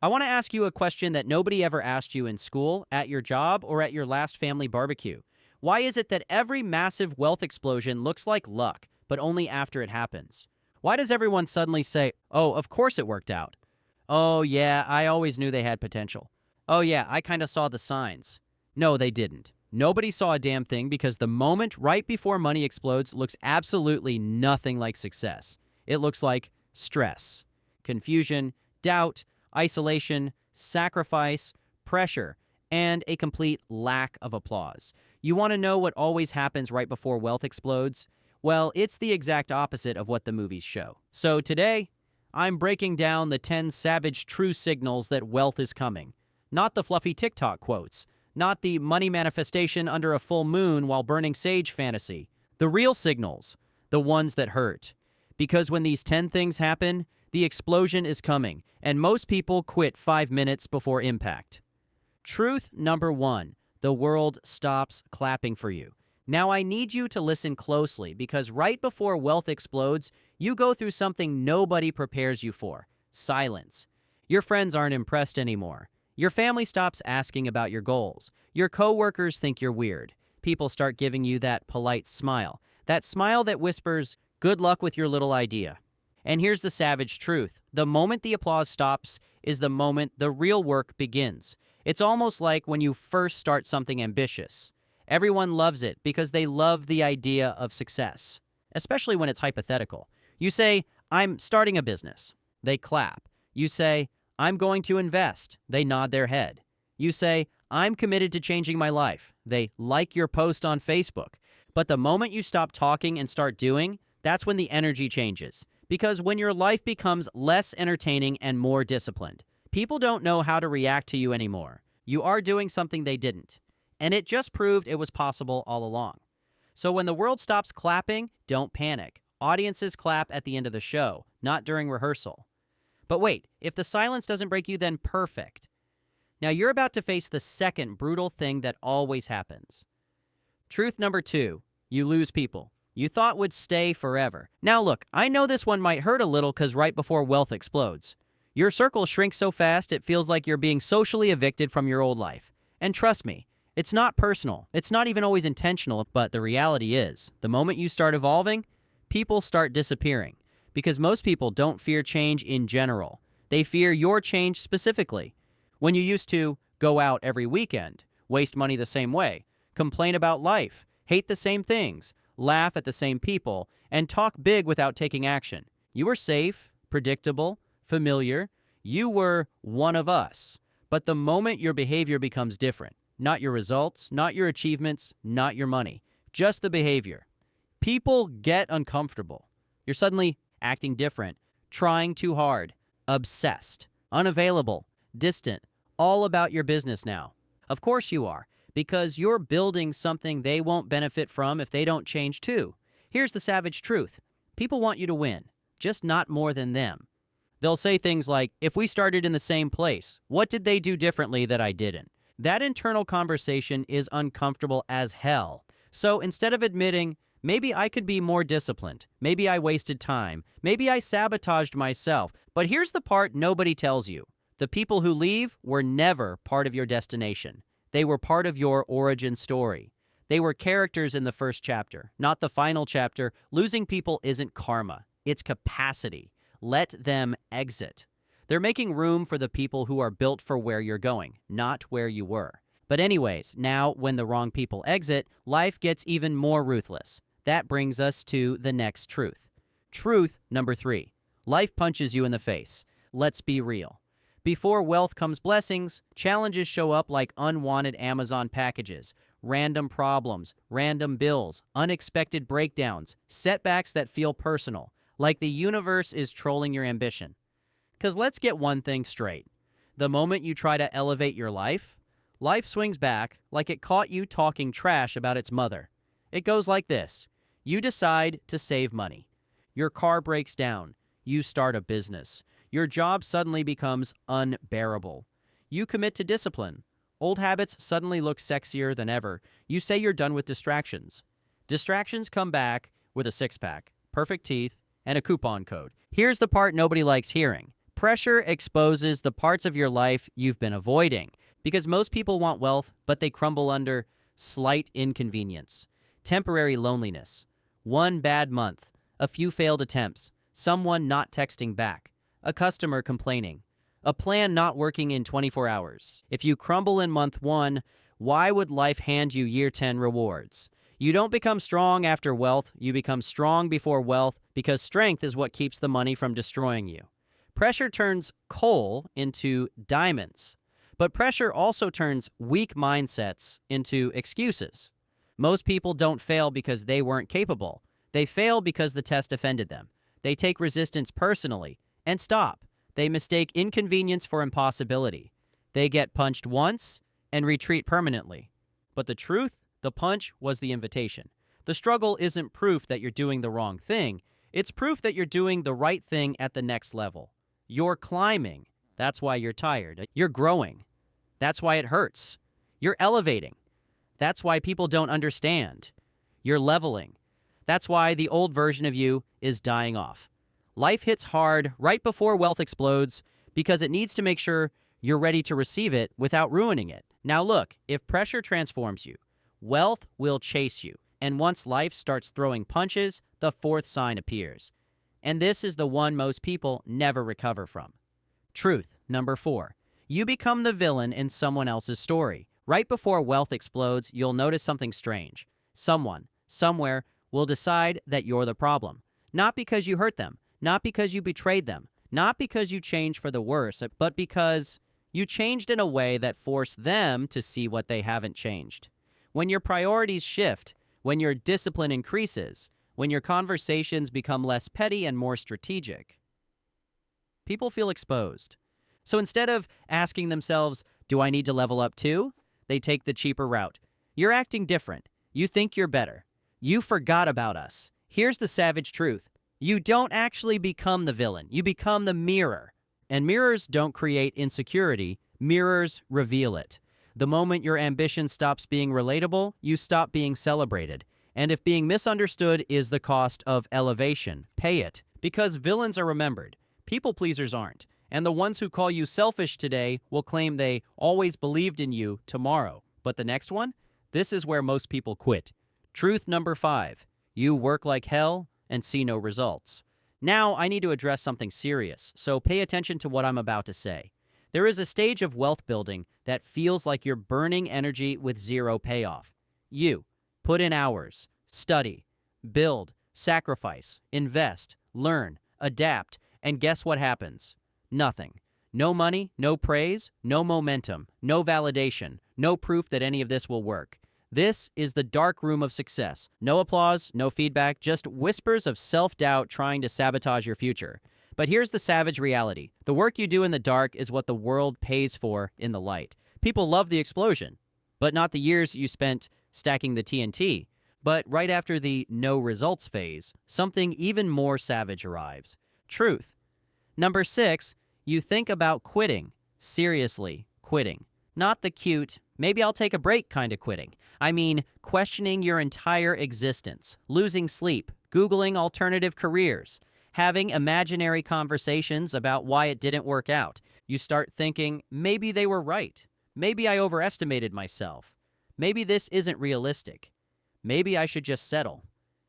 I want to ask you a question that nobody ever asked you in school, at your job, or at your last family barbecue. Why is it that every massive wealth explosion looks like luck, but only after it happens? Why does everyone suddenly say, oh, of course it worked out? Oh, yeah, I always knew they had potential. Oh, yeah, I kind of saw the signs. No, they didn't. Nobody saw a damn thing because the moment right before money explodes looks absolutely nothing like success. It looks like stress, confusion, doubt, isolation, sacrifice, pressure, and a complete lack of applause. You want to know what always happens right before wealth explodes? Well, it's the exact opposite of what the movies show. So today, I'm breaking down the 10 savage true signals that wealth is coming. Not the fluffy TikTok quotes, not the money manifestation under a full moon while burning sage fantasy. The real signals, the ones that hurt. Because when these 10 things happen, the explosion is coming, and most people quit 5 minutes before impact. Truth number 1, the world stops clapping for you. Now I need you to listen closely because right before wealth explodes, you go through something nobody prepares you for: silence. Your friends aren't impressed anymore. Your family stops asking about your goals. Your coworkers think you're weird. People start giving you that polite smile. That smile that whispers, good luck with your little idea. And here's the savage truth. The moment the applause stops is the moment the real work begins. It's almost like when you first start something ambitious. Everyone loves it because they love the idea of success, especially when it's hypothetical. You say, I'm starting a business. They clap. You say, I'm going to invest. They nod their head. You say, I'm committed to changing my life. They like your post on Facebook. But the moment you stop talking and start doing, that's when the energy changes. Because when your life becomes less entertaining and more disciplined, people don't know how to react to you anymore. You are doing something they didn't. And it just proved it was possible all along. So when the world stops clapping, don't panic. Audiences clap at the end of the show, not during rehearsal. But wait, if the silence doesn't break you, then perfect. Now you're about to face the second brutal thing that always happens. Truth number 2, you lose people you thought would stay forever. Now look, I know this one might hurt a little because right before wealth explodes, your circle shrinks so fast it feels like you're being socially evicted from your old life. And trust me, it's not personal. It's not even always intentional, but the reality is, the moment you start evolving, people start disappearing. Because most people don't fear change in general. They fear your change specifically. When you used to go out every weekend, waste money the same way, complain about life, hate the same things, laugh at the same people, and talk big without taking action. You were safe, predictable, familiar. You were one of us. But the moment your behavior becomes different, not your results, not your achievements, not your money, just the behavior, people get uncomfortable. You're suddenly acting different, trying too hard, obsessed, unavailable, distant, all about your business now. Of course you are, because you're building something they won't benefit from if they don't change too. Here's the savage truth. People want you to win, just not more than them. They'll say things like, if we started in the same place, what did they do differently that I didn't? That internal conversation is uncomfortable as hell. So instead of admitting, maybe I could be more disciplined. Maybe I wasted time. Maybe I sabotaged myself. But here's the part nobody tells you. The people who leave were never part of your destination. They were part of your origin story. They were characters in the first chapter, not the final chapter. Losing people isn't karma. It's capacity. Let them exit. They're making room for the people who are built for where you're going, not where you were. But anyways, now when the wrong people exit, life gets even more ruthless. That brings us to the next truth. Truth number 3. Life punches you in the face. Let's be real. Before wealth comes blessings, challenges show up like unwanted Amazon packages, random problems, random bills, unexpected breakdowns, setbacks that feel personal, like the universe is trolling your ambition. Because let's get one thing straight. The moment you try to elevate your life, life swings back like it caught you talking trash about its mother. It goes like this. You decide to save money. Your car breaks down. You start a business. Your job suddenly becomes unbearable. You commit to discipline. Old habits suddenly look sexier than ever. You say you're done with distractions. Distractions come back with a six-pack, perfect teeth, and a coupon code. Here's the part nobody likes hearing. Pressure exposes the parts of your life you've been avoiding because most people want wealth, but they crumble under slight inconvenience, temporary loneliness, one bad month, a few failed attempts, someone not texting back, a customer complaining, a plan not working in 24 hours. If you crumble in month 1, why would life hand you year 10 rewards? You don't become strong after wealth, you become strong before wealth because strength is what keeps the money from destroying you. Pressure turns coal into diamonds, but pressure also turns weak mindsets into excuses. Most people don't fail because they weren't capable. They fail because the test offended them. They take resistance personally and stop. They mistake inconvenience for impossibility. They get punched once and retreat permanently. But the truth, the punch was the invitation. The struggle isn't proof that you're doing the wrong thing. It's proof that you're doing the right thing at the next level. You're climbing. That's why you're tired. You're growing. That's why it hurts. You're elevating. That's why people don't understand. You're leveling. That's why the old version of you is dying off. Life hits hard right before wealth explodes because it needs to make sure you're ready to receive it without ruining it. Now look, if pressure transforms you, wealth will chase you. And once life starts throwing punches, the fourth sign appears. And this is the one most people never recover from. Truth, number 4. You become the villain in someone else's story. Right before wealth explodes, you'll notice something strange. Someone, somewhere, will decide that you're the problem. Not because you hurt them, not because you betrayed them, not because you changed for the worse, but because you changed in a way that forced them to see what they haven't changed. When your priorities shift, when your discipline increases, when your conversations become less petty and more strategic, people feel exposed. So instead of asking themselves, do I need to level up too? They take the cheaper route. You're acting different. You think you're better. You forgot about us. Here's the savage truth. You don't actually become the villain. You become the mirror. And mirrors don't create insecurity. Mirrors reveal it. The moment your ambition stops being relatable, you stop being celebrated. And if being misunderstood is the cost of elevation, pay it. Because villains are remembered. People pleasers aren't. And the ones who call you selfish today will claim they always believed in you tomorrow. But the next one? This is where most people quit. Truth number 5. You work like hell and see no results. Now I need to address something serious, so pay attention to what I'm about to say. There is a stage of wealth building that feels like you're burning energy with zero payoff. You put in hours, study, build, sacrifice, invest, learn, adapt, and guess what happens? Nothing. No money, no praise, no momentum, no validation, no proof that any of this will work. This is the dark room of success. No applause, no feedback, just whispers of self-doubt trying to sabotage your future. But here's the savage reality. The work you do in the dark is what the world pays for in the light. People love the explosion, but not the years you spent stacking the TNT. But right after the no results phase, something even more savage arrives. Truth. Number 6, you think about quitting. Seriously, quitting. Not the cute, maybe I'll take a break kind of quitting. I mean, questioning your entire existence, losing sleep, Googling alternative careers, having imaginary conversations about why it didn't work out. You start thinking, maybe they were right. Maybe I overestimated myself. Maybe this isn't realistic. Maybe I should just settle.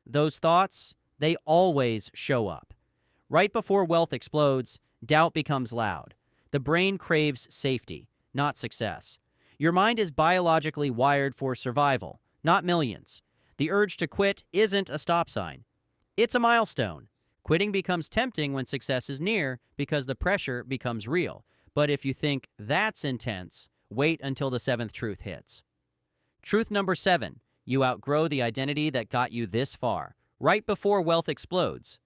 Those thoughts, they always show up. Right before wealth explodes, doubt becomes loud. The brain craves safety, not success. Your mind is biologically wired for survival, not millions. The urge to quit isn't a stop sign. It's a milestone. Quitting becomes tempting when success is near because the pressure becomes real. But if you think that's intense, wait until the 7th truth hits. Truth number 7, you outgrow the identity that got you this far. Right before wealth explodes,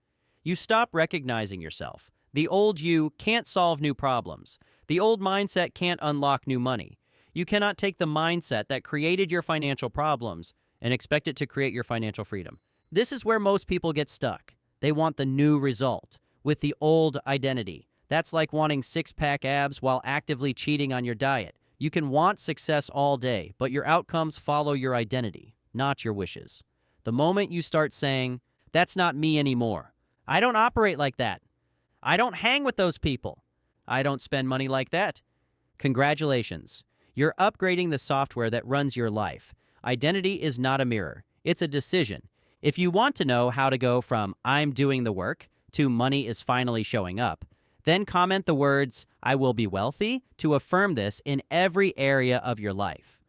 you stop recognizing yourself. The old you can't solve new problems. The old mindset can't unlock new money. You cannot take the mindset that created your financial problems and expect it to create your financial freedom. This is where most people get stuck. They want the new result with the old identity. That's like wanting six-pack abs while actively cheating on your diet. You can want success all day, but your outcomes follow your identity, not your wishes. The moment you start saying, that's not me anymore. I don't operate like that. I don't hang with those people. I don't spend money like that. Congratulations. You're upgrading the software that runs your life. Identity is not a mirror, it's a decision. If you want to know how to go from I'm doing the work to money is finally showing up, then comment the words I will be wealthy to affirm this in every area of your life.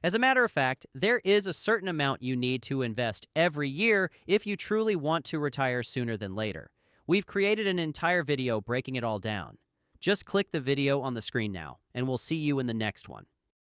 As a matter of fact, there is a certain amount you need to invest every year if you truly want to retire sooner than later. We've created an entire video breaking it all down. Just click the video on the screen now, and we'll see you in the next one.